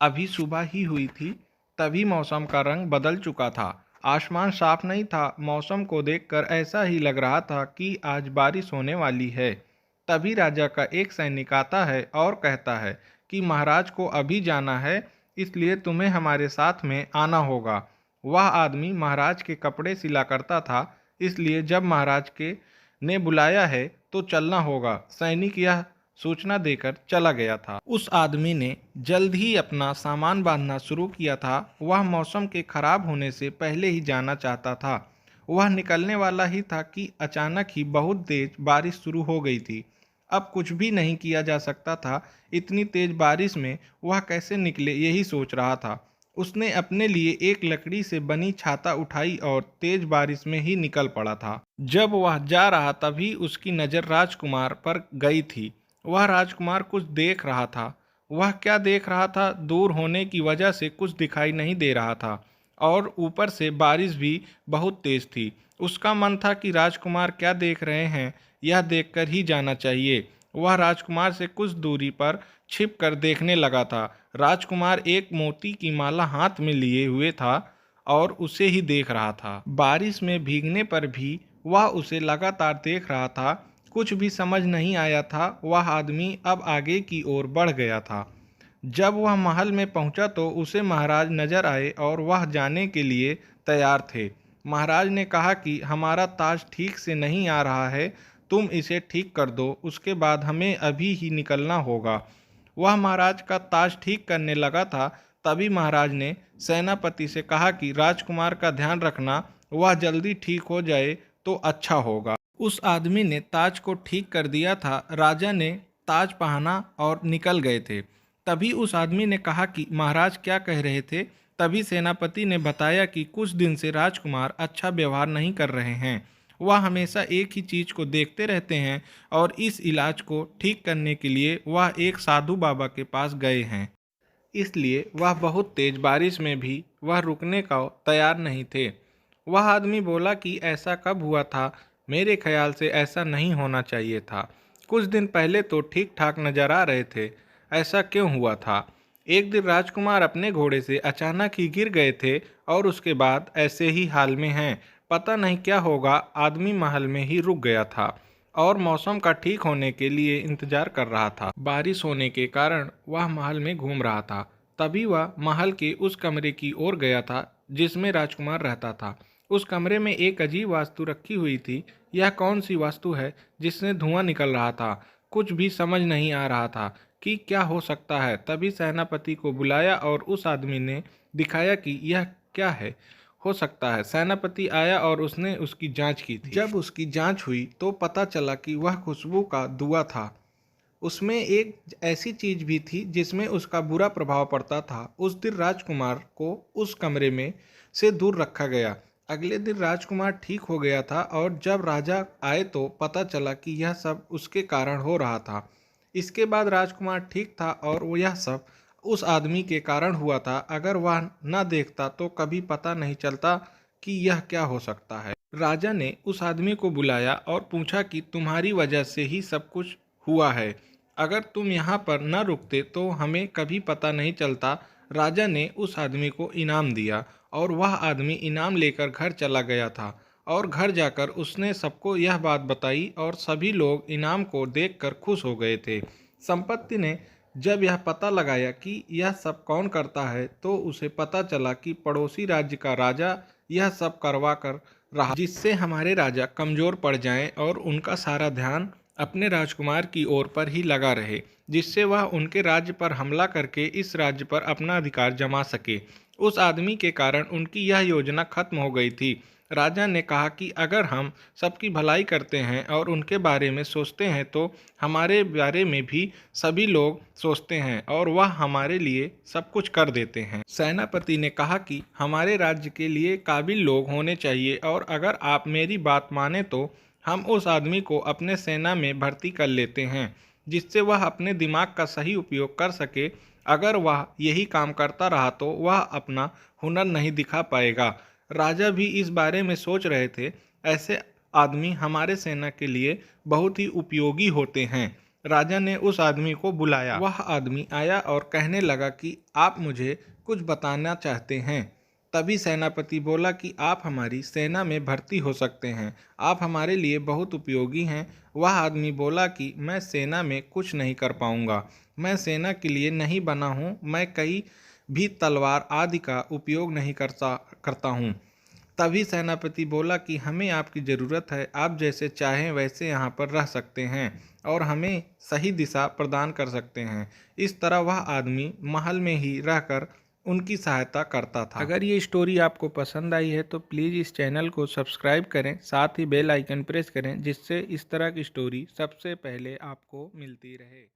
अभी सुबह ही हुई थी, तभी मौसम का रंग बदल चुका था। आसमान साफ नहीं था, मौसम को देखकर ऐसा ही लग रहा था कि आज बारिश होने वाली है। तभी राजा का एक सैनिक आता है और कहता है कि महाराज को अभी जाना है, इसलिए तुम्हें हमारे साथ में आना होगा। वह आदमी महाराज के कपड़े सिला करता था, इसलिए जब महाराज के ने बुलाया है तो चलना होगा। सैनिक यह सूचना देकर चला गया था। उस आदमी ने जल्द ही अपना सामान बांधना शुरू किया था। वह मौसम के खराब होने से पहले ही जाना चाहता था। वह निकलने वाला ही था कि अचानक ही बहुत तेज बारिश शुरू हो गई थी। अब कुछ भी नहीं किया जा सकता था। इतनी तेज बारिश में वह कैसे निकले, यही सोच रहा था। उसने अपने लिए एक लकड़ी से बनी छाता उठाई और तेज बारिश में ही निकल पड़ा था। जब वह जा रहा तभी उसकी नज़र राजकुमार पर गई थी। वह राजकुमार कुछ देख रहा था। वह क्या देख रहा था, दूर होने की वजह से कुछ दिखाई नहीं दे रहा था और ऊपर से बारिश भी बहुत तेज थी। उसका मन था कि राजकुमार क्या देख रहे हैं, यह देखकर ही जाना चाहिए। वह राजकुमार से कुछ दूरी पर छिप कर देखने लगा था। राजकुमार एक मोती की माला हाथ में लिए हुए था और उसे ही देख रहा था। बारिश में भीगने पर भी वह उसे लगातार देख रहा था। कुछ भी समझ नहीं आया था। वह आदमी अब आगे की ओर बढ़ गया था। जब वह महल में पहुंचा तो उसे महाराज नजर आए और वह जाने के लिए तैयार थे। महाराज ने कहा कि हमारा ताज ठीक से नहीं आ रहा है, तुम इसे ठीक कर दो, उसके बाद हमें अभी ही निकलना होगा। वह महाराज का ताज ठीक करने लगा था, तभी महाराज ने सेनापति से कहा कि राजकुमार का ध्यान रखना, वह जल्दी ठीक हो जाए तो अच्छा होगा। उस आदमी ने ताज को ठीक कर दिया था। राजा ने ताज पहना और निकल गए थे। तभी उस आदमी ने कहा कि महाराज क्या कह रहे थे। तभी सेनापति ने बताया कि कुछ दिन से राजकुमार अच्छा व्यवहार नहीं कर रहे हैं। वह हमेशा एक ही चीज़ को देखते रहते हैं और इस इलाज को ठीक करने के लिए वह एक साधु बाबा के पास गए हैं। इसलिए वह बहुत तेज बारिश में भी वह रुकने का तैयार नहीं थे। वह आदमी बोला कि ऐसा कब हुआ था, मेरे ख्याल से ऐसा नहीं होना चाहिए था। कुछ दिन पहले तो ठीक ठाक नजर आ रहे थे, ऐसा क्यों हुआ था। एक दिन राजकुमार अपने घोड़े से अचानक ही गिर गए थे और उसके बाद ऐसे ही हाल में हैं। पता नहीं क्या होगा। आदमी महल में ही रुक गया था और मौसम का ठीक होने के लिए इंतजार कर रहा था। बारिश होने के कारण वह महल में घूम रहा था। तभी वह महल के उस कमरे की ओर गया था जिसमें राजकुमार रहता था। उस कमरे में एक अजीब वास्तु रखी हुई थी। यह कौन सी वास्तु है जिससे धुआं निकल रहा था। कुछ भी समझ नहीं आ रहा था कि क्या हो सकता है। तभी सेनापति को बुलाया और उस आदमी ने दिखाया कि यह क्या है हो सकता है। सेनापति आया और उसने उसकी जांच की थी। जब उसकी जांच हुई तो पता चला कि वह खुशबू का धुआं था। उसमें एक ऐसी चीज भी थी जिसमें उसका बुरा प्रभाव पड़ता था। उस दिन राजकुमार को उस कमरे में से दूर रखा गया। अगले दिन राजकुमार ठीक हो गया था और जब राजा आए तो पता चला कि यह सब उसके कारण हो रहा था। इसके बाद राजकुमार ठीक था और वो यह सब उस आदमी के कारण हुआ था। अगर वह न देखता तो कभी पता नहीं चलता कि यह क्या हो सकता है। राजा ने उस आदमी को बुलाया और पूछा कि तुम्हारी वजह से ही सब कुछ हुआ है। अगर तुम यहाँ पर न रुकते तो हमें कभी पता नहीं चलता। राजा ने उस आदमी को इनाम दिया और वह आदमी इनाम लेकर घर चला गया था और घर जाकर उसने सबको यह बात बताई और सभी लोग इनाम को देखकर खुश हो गए थे। संपत्ति ने जब यह पता लगाया कि यह सब कौन करता है तो उसे पता चला कि पड़ोसी राज्य का राजा यह सब करवा कर रहा, जिससे हमारे राजा कमजोर पड़ जाएं और उनका सारा ध्यान अपने राजकुमार की ओर पर ही लगा रहे, जिससे वह उनके राज्य पर हमला करके इस राज्य पर अपना अधिकार जमा सके। उस आदमी के कारण उनकी यह योजना खत्म हो गई थी। राजा ने कहा कि अगर हम सबकी भलाई करते हैं और उनके बारे में सोचते हैं तो हमारे बारे में भी सभी लोग सोचते हैं और वह हमारे लिए सब कुछ कर देते हैं। सेनापति ने कहा कि हमारे राज्य के लिए काबिल लोग होने चाहिए और अगर आप मेरी बात माने तो हम उस आदमी को अपने सेना में भर्ती कर लेते हैं, जिससे वह अपने दिमाग का सही उपयोग कर सके। अगर वह यही काम करता रहा तो वह अपना हुनर नहीं दिखा पाएगा। राजा भी इस बारे में सोच रहे थे। ऐसे आदमी हमारे सेना के लिए बहुत ही उपयोगी होते हैं। राजा ने उस आदमी को बुलाया। वह आदमी आया और कहने लगा कि आप मुझे कुछ बताना चाहते हैं। तभी सेनापति बोला कि आप हमारी सेना में भर्ती हो सकते हैं, आप हमारे लिए बहुत उपयोगी हैं। वह आदमी बोला कि मैं सेना में कुछ नहीं कर पाऊंगा, मैं सेना के लिए नहीं बना हूँ, मैं कई भी तलवार आदि का उपयोग नहीं करता हूँ। तभी सेनापति बोला कि हमें आपकी ज़रूरत है, आप जैसे चाहें वैसे यहाँ पर रह सकते हैं और हमें सही दिशा प्रदान कर सकते हैं। इस तरह वह आदमी महल में ही रहकर उनकी सहायता करता था। अगर ये स्टोरी आपको पसंद आई है तो प्लीज़ इस चैनल को सब्सक्राइब करें, साथ ही बेल आइकन प्रेस करें, जिससे इस तरह की स्टोरी सबसे पहले आपको मिलती रहे।